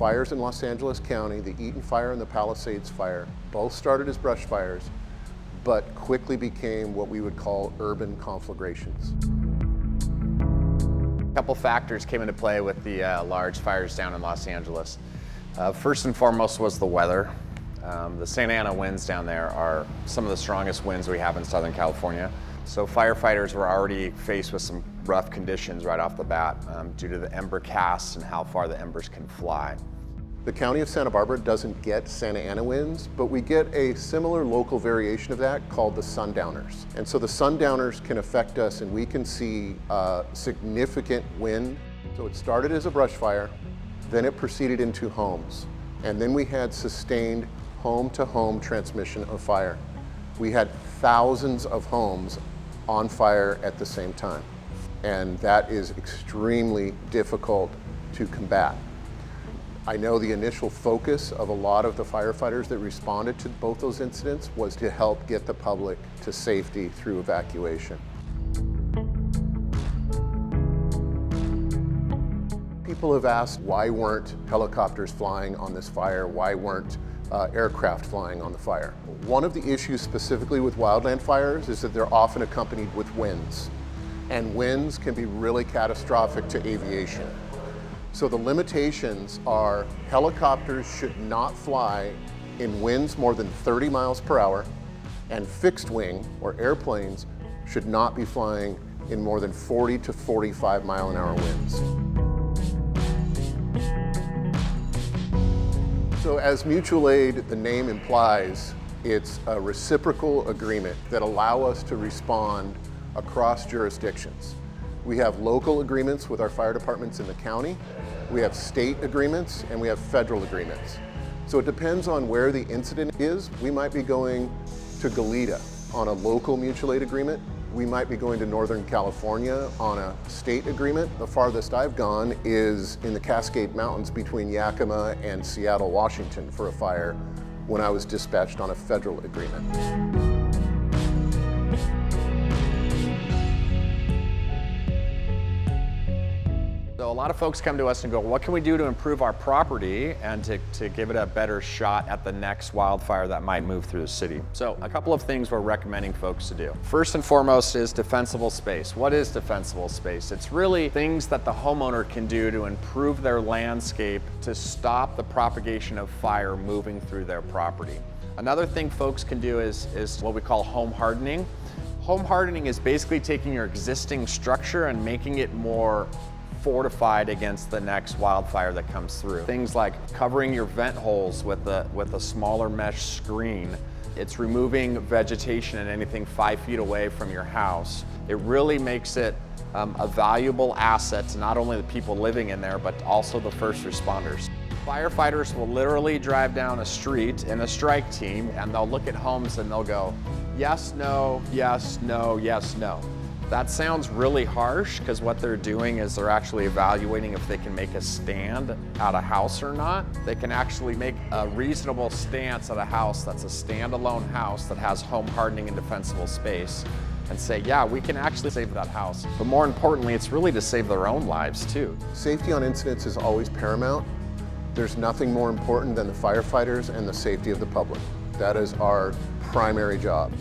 fires in Los Angeles County, the Eaton fire and the Palisades fire, both started as brush fires, but quickly became what we would call urban conflagrations. A couple factors came into play with the large fires down in Los Angeles. First and foremost was the weather. The Santa Ana winds down there are some of the strongest winds we have in Southern California. So firefighters were already faced with some rough conditions right off the bat due to the ember casts and how far the embers can fly. The county of Santa Barbara doesn't get Santa Ana winds, but we get a similar local variation of that called the sundowners. And so the sundowners can affect us and we can see significant wind. So it started as a brush fire, then it proceeded into homes. And then we had sustained home-to-home transmission of fire. We had thousands of homes on fire at the same time. And that is extremely difficult to combat. I know the initial focus of a lot of the firefighters that responded to both those incidents was to help get the public to safety through evacuation. People have asked why weren't helicopters flying on this fire, why weren't aircraft flying on the fire. One of the issues specifically with wildland fires is that they're often accompanied with winds, and winds can be really catastrophic to aviation. So the limitations are helicopters should not fly in winds more than 30 miles per hour, and fixed wing or airplanes should not be flying in more than 40 to 45 mile an hour winds. So as mutual aid, the name implies, it's a reciprocal agreement that allow us to respond across jurisdictions. We have local agreements with our fire departments in the county, we have state agreements, and we have federal agreements. So it depends on where the incident is. We might be going to Goleta on a local mutual aid agreement. We might be going to Northern California on a state agreement. The farthest I've gone is in the Cascade Mountains between Yakima and Seattle, Washington for a fire when I was dispatched on a federal agreement. So a lot of folks come to us and go, what can we do to improve our property and to give it a better shot at the next wildfire that might move through the city? So a couple of things we're recommending folks to do. First and foremost is defensible space. What is defensible space? It's really things that the homeowner can do to improve their landscape to stop the propagation of fire moving through their property. Another thing folks can do is what we call home hardening. Home hardening is basically taking your existing structure and making it more fortified against the next wildfire that comes through. Things like covering your vent holes with a smaller mesh screen. It's removing vegetation and anything 5 feet away from your house. It really makes it a valuable asset to not only the people living in there, but also the first responders. Firefighters will literally drive down a street in a strike team and they'll look at homes and they'll go, yes, no, yes, no, yes, no. That sounds really harsh because what they're doing is they're actually evaluating if they can make a stand at a house or not. They can actually make a reasonable stance at a house that's a standalone house that has home hardening and defensible space and say, yeah, we can actually save that house. But more importantly, it's really to save their own lives too. Safety on incidents is always paramount. There's nothing more important than the firefighters and the safety of the public. That is our primary job.